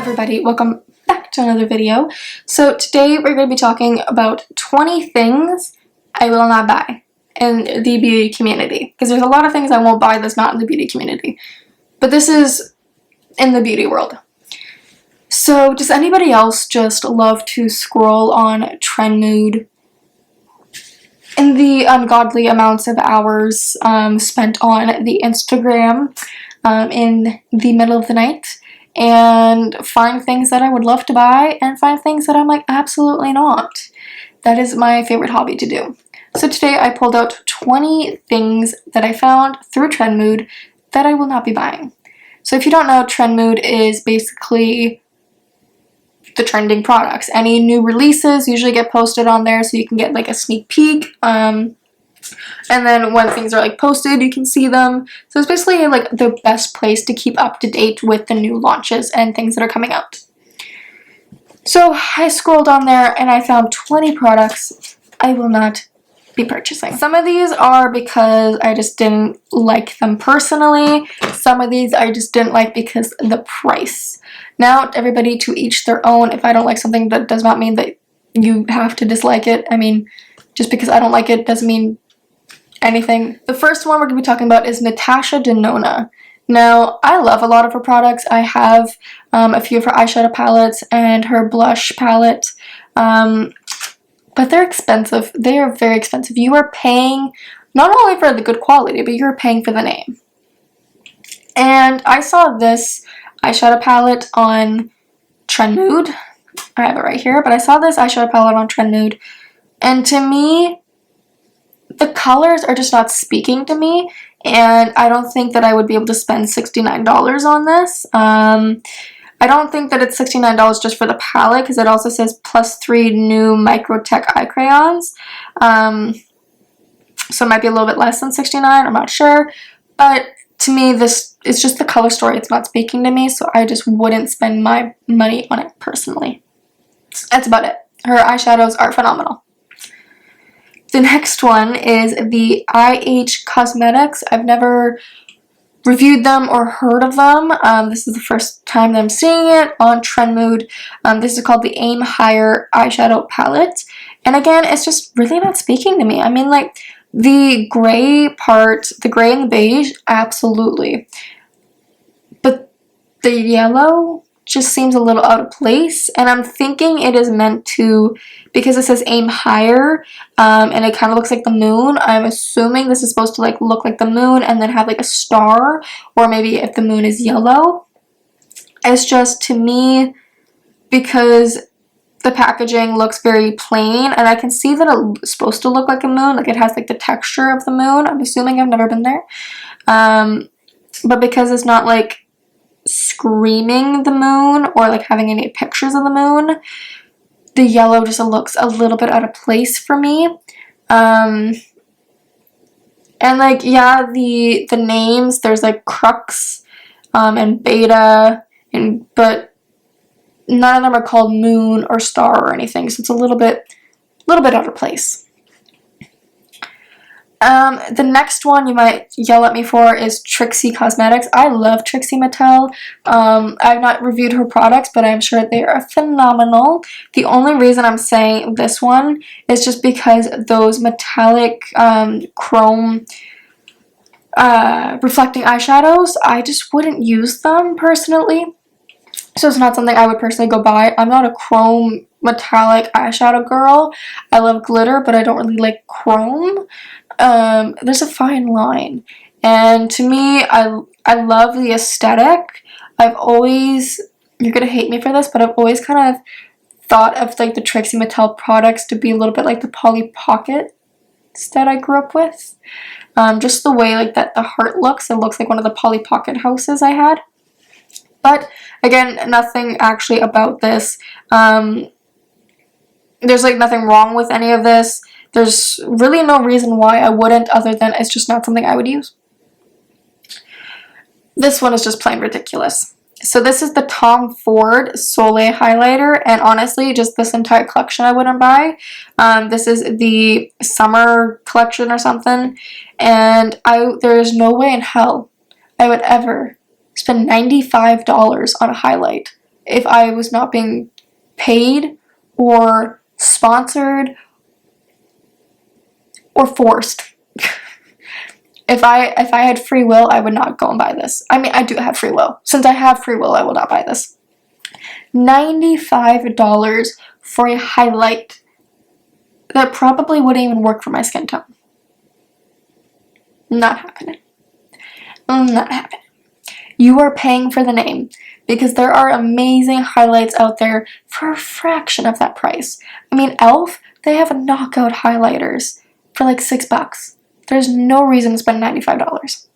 everybody, welcome back to another video. So today we're going to be talking about 20 things I will not buy in the beauty community, because there's a lot of things I won't buy that's not in the beauty community, but this is in the beauty world. So does anybody else just love to scroll on Trendmood in the ungodly amounts of hours spent on the Instagram in the middle of the night, and find things that I would love to buy and find things that I'm like, absolutely not? That is my favorite hobby to do. So today I pulled out 20 things that I found through Trendmood that I will not be buying. So if you don't know, Trendmood is basically the trending products. Any new releases usually get posted on there, so you can get like a sneak peek. And then when things are like posted, you can see them. So it's basically like the best place to keep up to date with the new launches and things that are coming out. So I scrolled on there and I found 20 products I will not be purchasing. Some of these are because I just didn't like them personally. Some of these I just didn't like because of the price. Now, everybody to each their own. If I don't like something, that does not mean that you have to dislike it. I mean, just because I don't like it doesn't mean anything. The first one we're going to be talking about is Natasha Denona. Now, I love a lot of her products. I have a few of her eyeshadow palettes and her blush palette, but they're expensive. They are very expensive. You are paying not only for the good quality, but you're paying for the name. And I saw this eyeshadow palette on Trendmood. I have it right here, but I saw this eyeshadow palette on Trendmood, and to me, the colors are just not speaking to me, and I don't think that I would be able to spend $69 on this. I don't think that it's $69 just for the palette, because it also says +3 new Microtech eye crayons. So it might be a little bit less than $69, I'm not sure. But to me, this is just the color story. It's not speaking to me, so I just wouldn't spend my money on it personally. That's about it. Her eyeshadows are phenomenal. The next one is the IHcosmetocs. I've never reviewed them or heard of them. This is the first time that I'm seeing it on Trendmood. This is called the Aim Higher eyeshadow palette. And again, it's just really not speaking to me. I mean, like, the gray part, the gray and the beige, absolutely. But the yellow just seems a little out of place, and I'm thinking it is meant to, because it says aim higher, and it kind of looks like the moon. I'm assuming this is supposed to like look like the moon and then have like a star, or maybe if the moon is yellow. It's just, to me, because the packaging looks very plain, and I can see that it's supposed to look like a moon, like it has like the texture of the moon. I'm assuming, I've never been there, but because it's not like screaming the moon or like having any pictures of the moon, the yellow just looks a little bit out of place for me. And like, yeah, the names, there's like Crux and Beta, but none of them are called moon or star or anything, so it's a little bit out of place. The next one you might yell at me for is Trixi Cosmetics. I love Trixi Mattel. I've not reviewed her products, but I'm sure they are phenomenal. The only reason I'm saying this one is just because those metallic chrome reflecting eyeshadows, I just wouldn't use them personally. So it's not something I would personally go buy. I'm not a chrome metallic eyeshadow girl. I love glitter, but I don't really like chrome. There's a fine line, and to me, I love the aesthetic. I've always, you're gonna hate me for this, but I've always kind of thought of like the Trixi Mattel products to be a little bit like the Polly Pockets that I grew up with. Just the way like that the heart looks, it looks like one of the Polly Pocket houses I had. But again, nothing actually about this. There's like nothing wrong with any of this. There's really no reason why I wouldn't, other than it's just not something I would use. This one is just plain ridiculous. So this is the Tom Ford Soleil highlighter, and honestly, just this entire collection I wouldn't buy. This is the summer collection or something, and there is no way in hell I would ever spend $95 on a highlight if I was not being paid or sponsored or forced. If I had free will, I would not go and buy this. I mean, I do have free will. Since I have free will, I will not buy this. $95 for a highlight that probably wouldn't even work for my skin tone. Not happening. Not happening. You are paying for the name because there are amazing highlights out there for a fraction of that price. I mean, e.l.f., they have knockout highlighters for like $6. There's no reason to spend $95.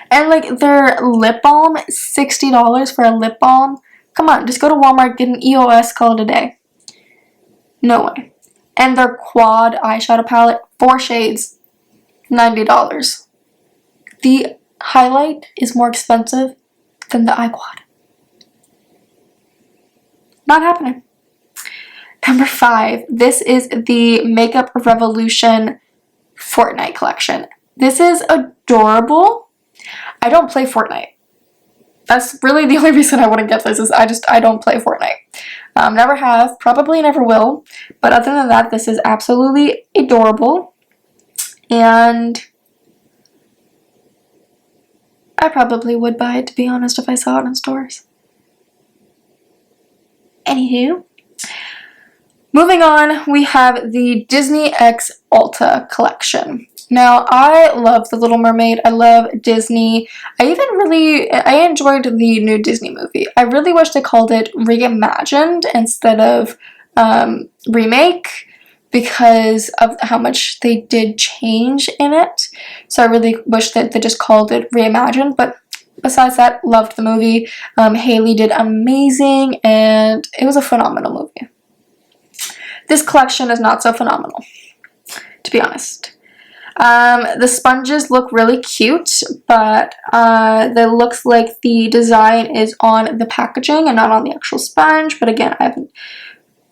And like their lip balm, $60 for a lip balm. Come on, just go to Walmart, get an EOS, call it a day. No way. And their quad eyeshadow palette, 4 shades, $90. The highlight is more expensive than the eye quad. Not happening. Number 5, this is the Makeup Revolution Fortnite collection. This is adorable. I don't play Fortnite. That's really the only reason I wouldn't get this is I don't play Fortnite. Never have, probably never will. But other than that, this is absolutely adorable. And I probably would buy it, to be honest, if I saw it in stores. Anywho, moving on, we have the Disney X Ulta collection. Now, I love The Little Mermaid. I love Disney. I enjoyed the new Disney movie. I really wish they called it Reimagined instead of remake because of how much they did change in it. So I really wish that they just called it Reimagined. But besides that, loved the movie. Haley did amazing, and it was a phenomenal movie. This collection is not so phenomenal, to be honest. The sponges look really cute, but it looks like the design is on the packaging and not on the actual sponge. But again, I haven't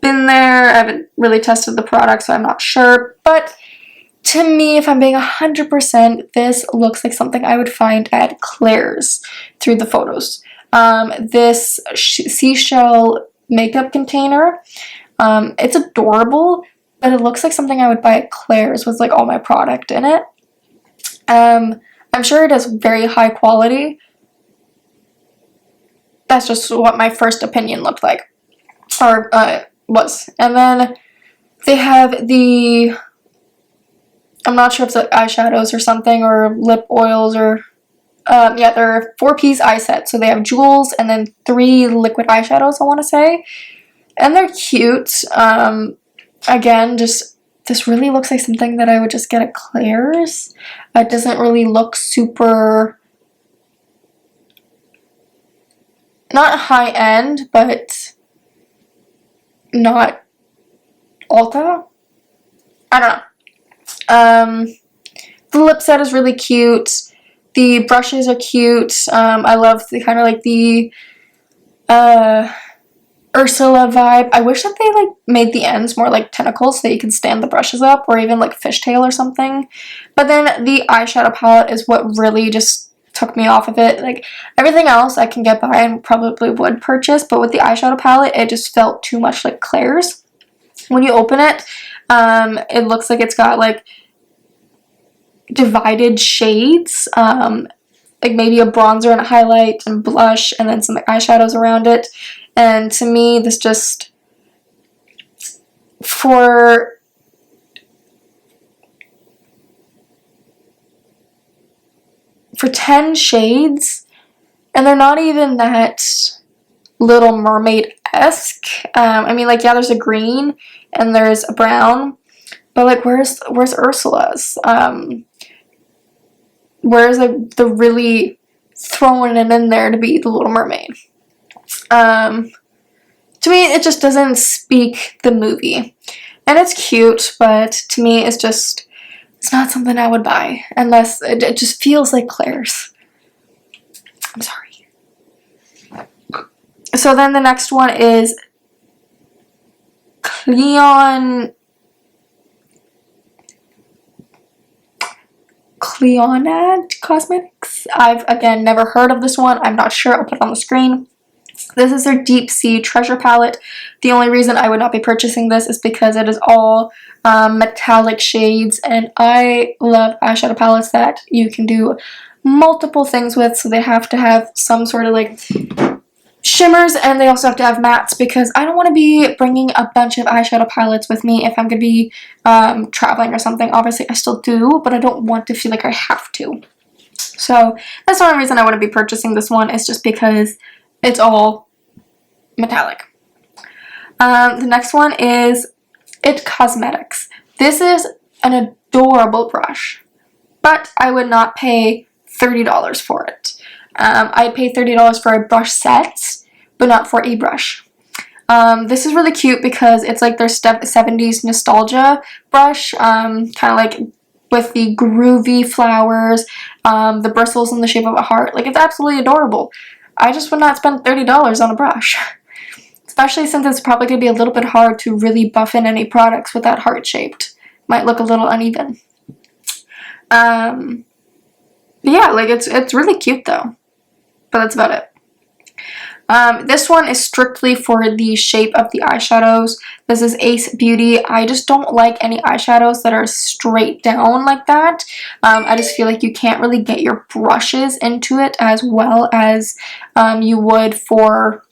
been there. I haven't really tested the product, so I'm not sure. But to me, if I'm being 100%, this looks like something I would find at Claire's through the photos. This seashell makeup container, it's adorable. But it looks like something I would buy at Claire's with like all my product in it. I'm sure it is very high quality. That's just what my first opinion looked like. Or was. And then they have the, I'm not sure if it's like eyeshadows or something or lip oils or, yeah, they're 4-piece eye set. So they have jewels and then 3 liquid eyeshadows, I want to say. And they're cute. Again, just this really looks like something that I would just get at Claire's. It doesn't really look super, not high end, but not Ulta. I don't know. The lip set is really cute. The brushes are cute. I love the kind of like the Ursula vibe. I wish that they like made the ends more like tentacles so you can stand the brushes up, or even like fishtail or something. But then the eyeshadow palette is what really just took me off of it. Like everything else I can get by and probably would purchase, but with the eyeshadow palette it just felt too much like Claire's. When you open it, it looks like it's got like divided shades, like maybe a bronzer and a highlight and blush and then some eyeshadows around it. And to me, this just, for for 10 shades, and they're not even that Little Mermaid-esque. I mean, like, yeah, there's a green and there's a brown, but like, where's Ursula's? Where's the really throwing it in there to be the Little Mermaid? To me, it just doesn't speak the movie. And it's cute, but to me, it's not something I would buy unless it just feels like Claire's. I'm sorry. So then the next one is Clionsfhcosmetics. I've, again, never heard of this one. I'm not sure. I'll put it on the screen. This is their Deep Sea Treasure Palette. The only reason I would not be purchasing this is because it is all metallic shades, and I love eyeshadow palettes that you can do multiple things with, so they have to have some sort of like shimmers, and they also have to have mattes, because I don't want to be bringing a bunch of eyeshadow palettes with me if I'm going to be traveling or something. Obviously I still do, but I don't want to feel like I have to. So that's the only reason I want to be purchasing this one, is just because it's all metallic. The next one is IHcosmetocs. This is an adorable brush, but I would not pay $30 for it. I'd pay $30 for a brush set, but not for a brush. This is really cute because it's like their 70s nostalgia brush, kind of like with the groovy flowers, the bristles in the shape of a heart. Like, it's absolutely adorable. I just would not spend $30 on a brush. Especially since it's probably going to be a little bit hard to really buff in any products with that heart-shaped. Might look a little uneven. Yeah, like it's really cute though. But that's about it. This one is strictly for the shape of the eyeshadows. This is Ace Beauty. I just don't like any eyeshadows that are straight down like that. I just feel like you can't really get your brushes into it as well as you would for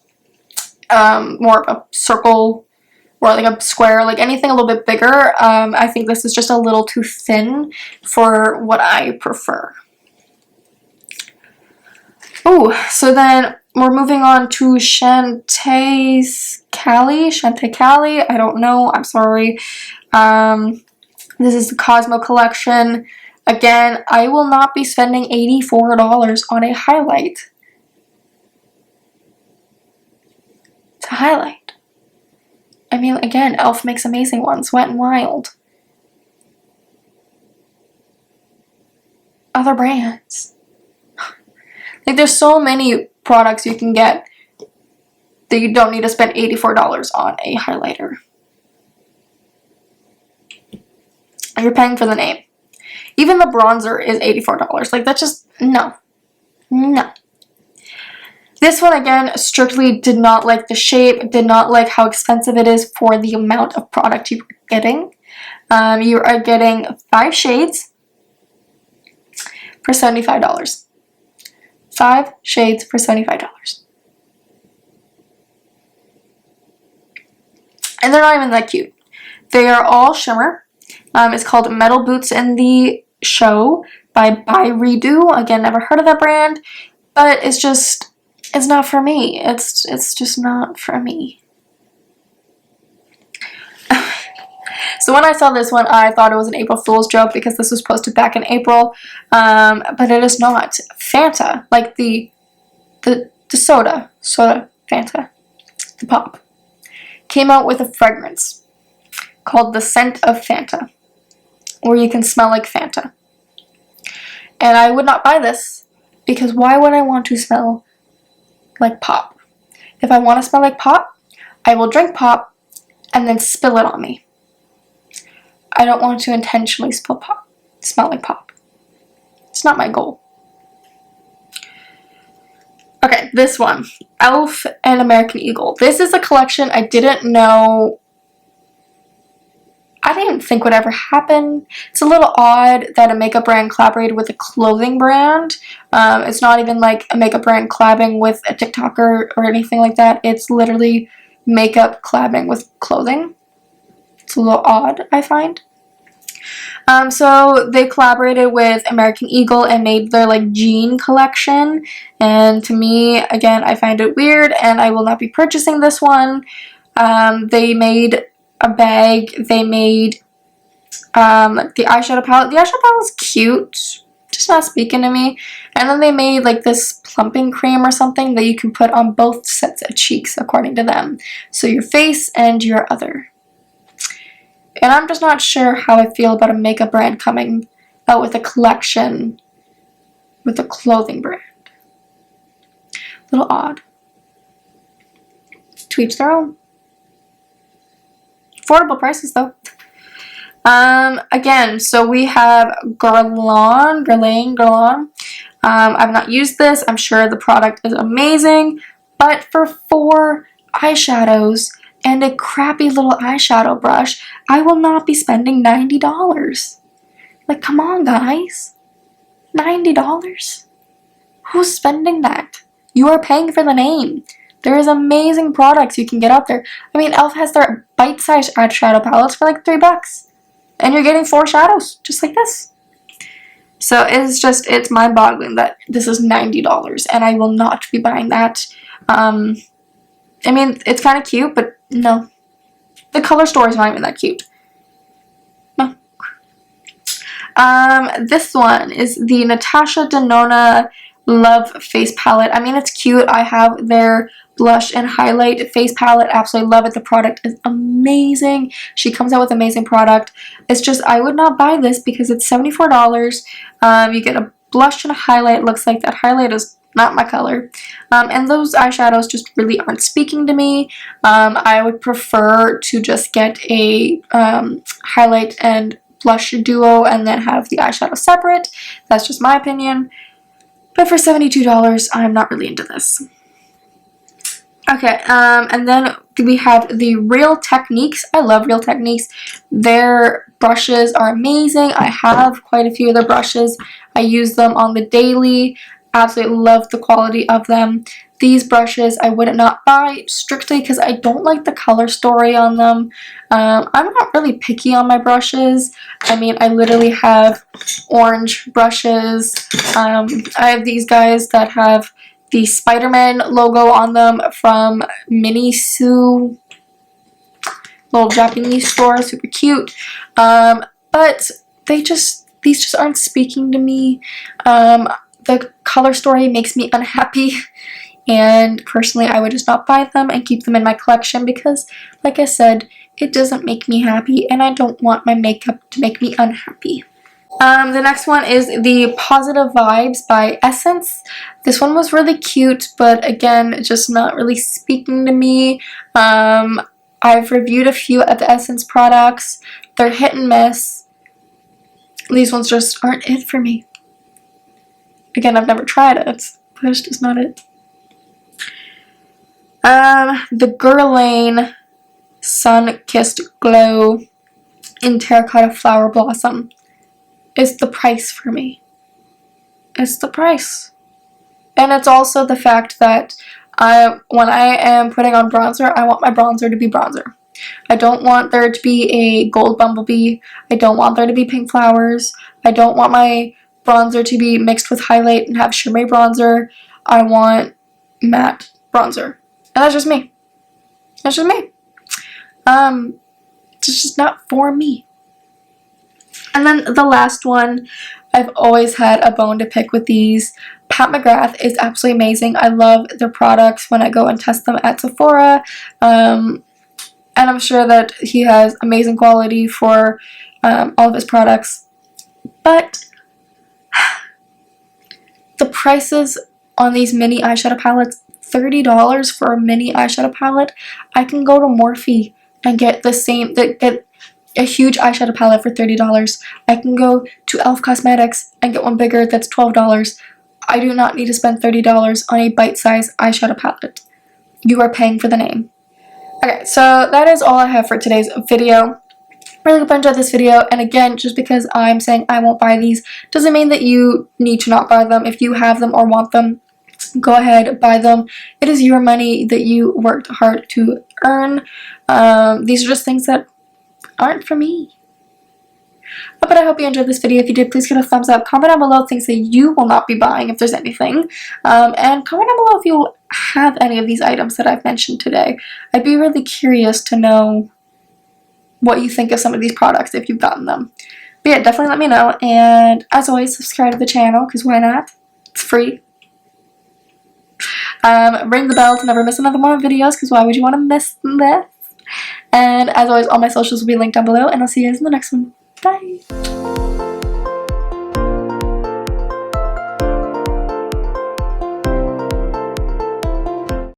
more of a circle or like a square, like anything a little bit bigger. I think this is just a little too thin for what I prefer. Oh, so then we're moving on to chantecallie, I don't know, I'm sorry. This is the Cosmo collection. Again, I will not be spending $84 on a highlight. To highlight. I mean, again, e.l.f. makes amazing ones. Wet n Wild. Other brands. Like, there's so many products you can get that you don't need to spend $84 on a highlighter. You're paying for the name. Even the bronzer is $84. Like, that's just, no. No. This one, again, strictly did not like the shape, did not like how expensive it is for the amount of product you're getting. You are getting 5 shades for $75. 5 shades for $75. And they're not even that cute. They are all shimmer. It's called Metal Boots in the Show by byredo. Again, never heard of that brand, but it's just... it's not for me. It's just not for me. So when I saw this one, I thought it was an April Fool's joke because this was posted back in April, but it is not. Fanta, like the soda Fanta, the pop, came out with a fragrance called the Scent of Fanta, where you can smell like Fanta. And I would not buy this because why would I want to smell like pop? If I want to smell like pop, I will drink pop and then spill it on me. I don't want to intentionally smell like pop. It's not my goal. Okay, this one, e.l.f. and American Eagle. This is a collection I didn't know, I didn't think would ever happen. It's a little odd that a makeup brand collaborated with a clothing brand. It's not even like a makeup brand collabing with a TikToker or anything like that. It's literally makeup collabing with clothing. It's a little odd, I find. So they collaborated with American Eagle and made their like jean collection. And to me, again, I find it weird and I will not be purchasing this one. They made a bag, they made the eyeshadow palette. The eyeshadow palette was cute, just not speaking to me. And then they made like this plumping cream or something that you can put on both sets of cheeks according to them. So your face and your other. And I'm just not sure how I feel about a makeup brand coming out with a collection with a clothing brand. A little odd. To each their own. Affordable prices though. Again, so we have Guerlain. I've not used this. I'm sure the product is amazing, But for 4 eyeshadows and a crappy little eyeshadow brush, I will not be spending $90. Like, come on, guys. $90? Who's spending that? You are paying for the name. There is amazing products you can get out there. I mean, e.l.f. has their bite-sized eyeshadow palettes for like $3. And you're getting 4 shadows, just like this. So it's mind-boggling that this is $90, and I will not be buying that. I mean, it's kind of cute, but no. The color story is not even that cute. No. This one is the Natasha Denona Love Face Palette. I mean, it's cute. I have their blush and highlight face palette. Absolutely love it. The product is amazing. She comes out with amazing product. It's just, I would not buy this because it's $74. You get a blush and a highlight. It looks like that highlight is not my color. And those eyeshadows just really aren't speaking to me. I would prefer to just get a highlight and blush duo and then have the eyeshadow separate. That's just my opinion. But for $72, I'm not really into this. Okay, and then we have the Real Techniques. I love Real Techniques. Their brushes are amazing. I have quite a few of their brushes. I use them on the daily. Absolutely love the quality of them. These brushes I would not buy strictly because I don't like the color story on them. I'm not really picky on my brushes. I mean, I literally have orange brushes. I have these guys that have the Spider-Man logo on them from Miniso, little Japanese store, super cute. But these just aren't speaking to me. The color story makes me unhappy, and personally I would just not buy them and keep them in my collection because, like I said, it doesn't make me happy and I don't want my makeup to make me unhappy. The next one is the Positive Vibes by Essence. This one was really cute, but again, just not really speaking to me. I've reviewed a few of the Essence products. They're hit and miss. These ones just aren't it for me. Again, I've never tried it, but it's just not it. The Guerlain Sun Kissed Glow in Terracotta Flower Blossom is the price for me. It's the price. And it's also the fact that when I am putting on bronzer, I want my bronzer to be bronzer. I don't want there to be a gold bumblebee. I don't want there to be pink flowers. I don't want my bronzer to be mixed with highlight and have shimmery bronzer. I want matte bronzer. And that's just me. That's just me. It's just not for me. And then the last one, I've always had a bone to pick with these. Pat McGrath is absolutely amazing. I love their products when I go and test them at Sephora. And I'm sure that he has amazing quality for all of his products. But the prices on these mini eyeshadow palettes, $30 for a mini eyeshadow palette. I can go to Morphe and get the same, get a huge eyeshadow palette for $30. I can go to IHcosmetocs and get one bigger that's $12. I do not need to spend $30 on a bite-sized eyeshadow palette. You are paying for the name. Okay, so that is all I have for today's video. Really hope you enjoyed this video, and again, just because I'm saying I won't buy these doesn't mean that you need to not buy them. If you have them or want them, go ahead, buy them. It is your money that you worked hard to earn. These are just things that aren't for me. But I hope you enjoyed this video. If you did, please give it a thumbs up. Comment down below things that you will not be buying if there's anything. And comment down below if you have any of these items that I've mentioned today. I'd be really curious to know what you think of some of these products if you've gotten them. But yeah, definitely let me know. And as always, subscribe to the channel, because why not? It's free. Ring the bell to never miss another one of my videos, because why would you want to miss this? And as always, all my socials will be linked down below, and I'll see you guys in the next one. Bye!